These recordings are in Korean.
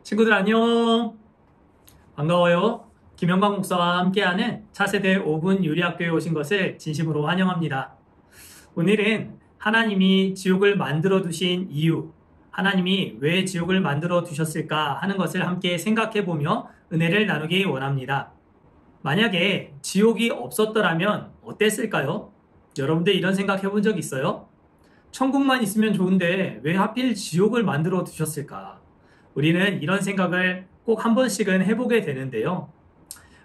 친구들 안녕. 반가워요. 김영광 목사와 함께하는 차세대 5분 요리학교에 오신 것을 진심으로 환영합니다. 오늘은 하나님이 지옥을 만들어 두신 이유, 하나님이 왜 지옥을 만들어 두셨을까 하는 것을 함께 생각해 보며 은혜를 나누기 원합니다. 만약에 지옥이 없었더라면 어땠을까요? 여러분들 이런 생각 해본 적 있어요? 천국만 있으면 좋은데 왜 하필 지옥을 만들어 두셨을까? 우리는 이런 생각을 꼭 한 번씩은 해보게 되는데요.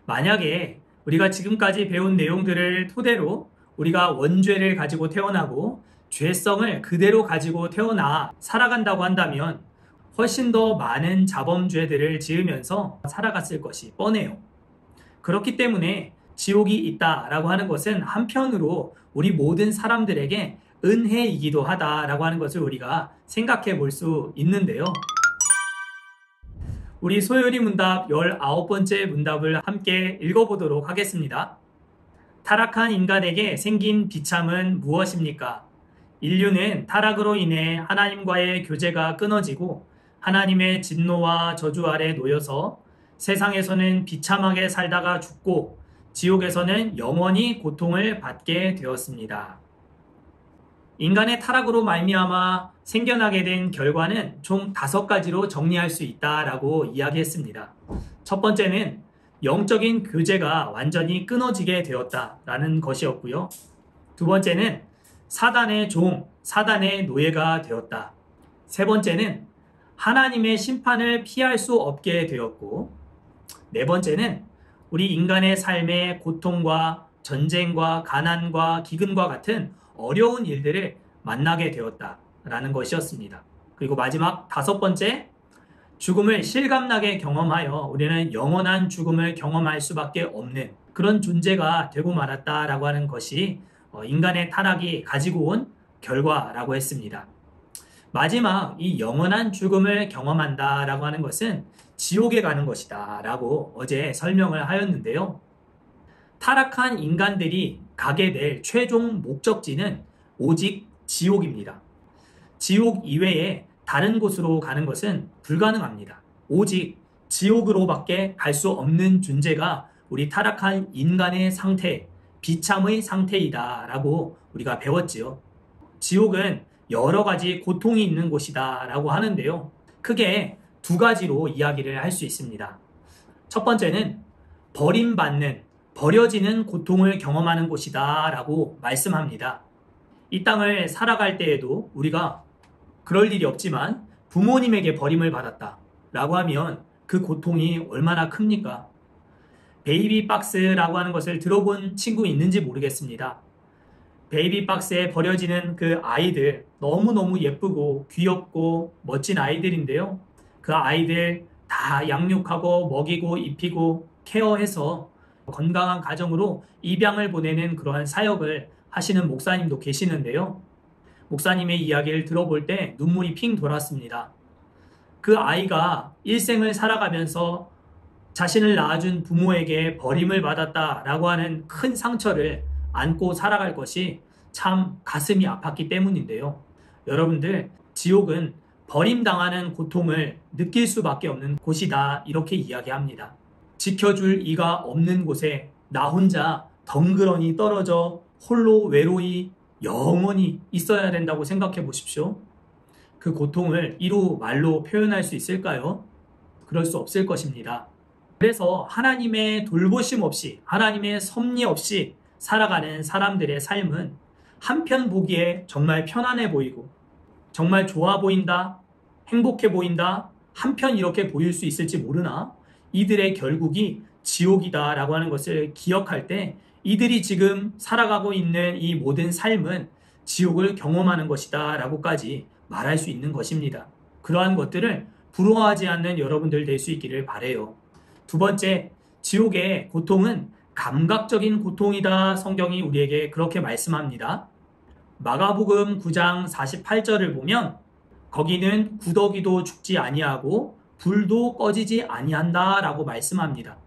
만약에 우리가 지금까지 배운 내용들을 토대로 우리가 원죄를 가지고 태어나고 죄성을 그대로 가지고 태어나 살아간다고 한다면 훨씬 더 많은 자범죄들을 지으면서 살아갔을 것이 뻔해요. 그렇기 때문에 지옥이 있다라고 하는 것은 한편으로 우리 모든 사람들에게 은혜이기도 하다라고 하는 것을 우리가 생각해 볼 수 있는데요. 우리 소요리 문답 19번째 문답을 함께 읽어보도록 하겠습니다. 타락한 인간에게 생긴 비참은 무엇입니까? 인류는 타락으로 인해 하나님과의 교제가 끊어지고 하나님의 진노와 저주 아래 놓여서 세상에서는 비참하게 살다가 죽고 지옥에서는 영원히 고통을 받게 되었습니다. 인간의 타락으로 말미암아 생겨나게 된 결과는 총 5가지로 정리할 수 있다라고 이야기했습니다. 첫 번째는 영적인 교제가 완전히 끊어지게 되었다라는 것이었고요. 두 번째는 사단의 종, 사단의 노예가 되었다. 세 번째는 하나님의 심판을 피할 수 없게 되었고, 네 번째는 우리 인간의 삶의 고통과 전쟁과 가난과 기근과 같은 어려운 일들을 만나게 되었다라는 것이었습니다. 그리고 마지막 5번째, 죽음을 실감나게 경험하여 우리는 영원한 죽음을 경험할 수밖에 없는 그런 존재가 되고 말았다라고 하는 것이 인간의 타락이 가지고 온 결과라고 했습니다. 마지막 이 영원한 죽음을 경험한다라고 하는 것은 지옥에 가는 것이다 라고 어제 설명을 하였는데요. 타락한 인간들이 가게 될 최종 목적지는 오직 지옥입니다. 지옥 이외에 다른 곳으로 가는 것은 불가능합니다. 오직 지옥으로밖에 갈 수 없는 존재가 우리 타락한 인간의 상태, 비참의 상태이다 라고 우리가 배웠지요. 지옥은 여러 가지 고통이 있는 곳이다 라고 하는데요. 크게 2가지로 이야기를 할 수 있습니다. 첫 번째는 버림받는, 버려지는 고통을 경험하는 곳이다 라고 말씀합니다. 이 땅을 살아갈 때에도 우리가 그럴 일이 없지만 부모님에게 버림을 받았다 라고 하면 그 고통이 얼마나 큽니까? 베이비 박스라고 하는 것을 들어본 친구 있는지 모르겠습니다. 베이비 박스에 버려지는 그 아이들, 너무너무 예쁘고 귀엽고 멋진 아이들인데요. 그 아이들 다 양육하고 먹이고 입히고 케어해서 건강한 가정으로 입양을 보내는 그러한 사역을 하시는 목사님도 계시는데요. 목사님의 이야기를 들어볼 때 눈물이 핑 돌았습니다. 그 아이가 일생을 살아가면서 자신을 낳아준 부모에게 버림을 받았다라고 하는 큰 상처를 안고 살아갈 것이 참 가슴이 아팠기 때문인데요. 여러분들, 지옥은 버림당하는 고통을 느낄 수밖에 없는 곳이다 이렇게 이야기합니다. 지켜줄 이가 없는 곳에 나 혼자 덩그러니 떨어져 홀로 외로이 영원히 있어야 된다고 생각해 보십시오. 그 고통을 이루 말로 표현할 수 있을까요? 그럴 수 없을 것입니다. 그래서 하나님의 돌보심 없이, 하나님의 섭리 없이 살아가는 사람들의 삶은 한편 보기에 정말 편안해 보이고 정말 좋아 보인다, 행복해 보인다, 한편 이렇게 보일 수 있을지 모르나 이들의 결국이 지옥이다라고 하는 것을 기억할 때 이들이 지금 살아가고 있는 이 모든 삶은 지옥을 경험하는 것이다 라고까지 말할 수 있는 것입니다. 그러한 것들을 부러워하지 않는 여러분들 될 수 있기를 바라요. 두 번째, 지옥의 고통은 감각적인 고통이다. 성경이 우리에게 그렇게 말씀합니다. 마가복음 9장 48절을 보면 거기는 구더기도 죽지 아니하고 불도 꺼지지 아니한다 라고 말씀합니다.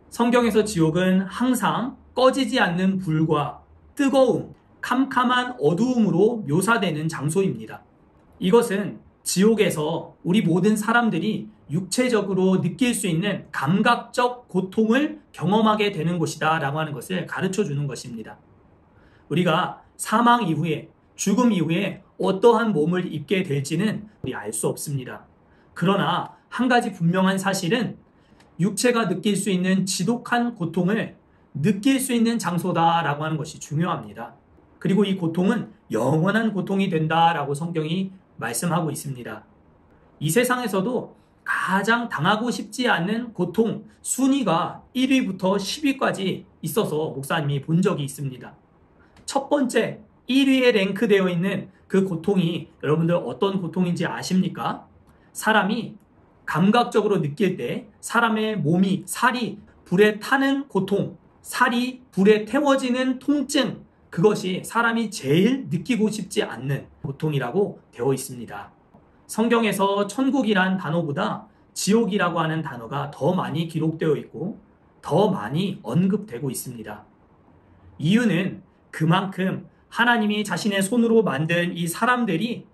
성경에서 지옥은 항상 꺼지지 않는 불과 뜨거움, 캄캄한 어두움으로 묘사되는 장소입니다. 이것은 지옥에서 우리 모든 사람들이 육체적으로 느낄 수 있는 감각적 고통을 경험하게 되는 곳이다 라고 하는 것을 가르쳐 주는 것입니다. 우리가 사망 이후에, 죽음 이후에 어떠한 몸을 입게 될지는 우리 알 수 없습니다. 그러나 한 가지 분명한 사실은 육체가 느낄 수 있는 지독한 고통을 느낄 수 있는 장소다라고 하는 것이 중요합니다. 그리고 이 고통은 영원한 고통이 된다라고 성경이 말씀하고 있습니다. 이 세상에서도 가장 당하고 싶지 않는 고통 순위가 1위부터 10위까지 있어서 목사님이 본 적이 있습니다. 첫 번째 1위에 랭크되어 있는 그 고통이 여러분들 어떤 고통인지 아십니까? 사람이 감각적으로 느낄 때 사람의 몸이 살이 불에 타는 고통, 살이 불에 태워지는 통증, 그것이 사람이 제일 느끼고 싶지 않는 고통이라고 되어 있습니다. 성경에서 천국이란 단어보다 지옥이라고 하는 단어가 더 많이 기록되어 있고 더 많이 언급되고 있습니다. 이유는 그만큼 하나님이 자신의 손으로 만든 이 사람들이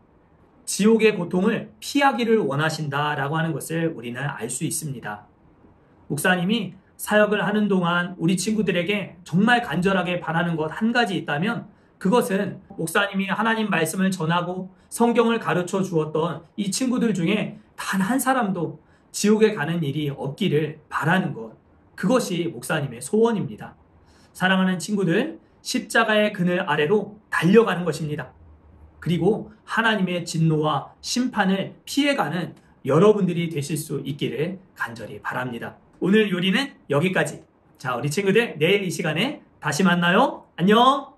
지옥의 고통을 피하기를 원하신다라고 하는 것을 우리는 알 수 있습니다. 목사님이 사역을 하는 동안 우리 친구들에게 정말 간절하게 바라는 것 한 가지 있다면 그것은 목사님이 하나님 말씀을 전하고 성경을 가르쳐 주었던 이 친구들 중에 단 한 사람도 지옥에 가는 일이 없기를 바라는 것. 그것이 목사님의 소원입니다. 사랑하는 친구들, 십자가의 그늘 아래로 달려가는 것입니다. 그리고 하나님의 진노와 심판을 피해가는 여러분들이 되실 수 있기를 간절히 바랍니다. 오늘 요리는 여기까지. 자, 우리 친구들 내일 이 시간에 다시 만나요. 안녕!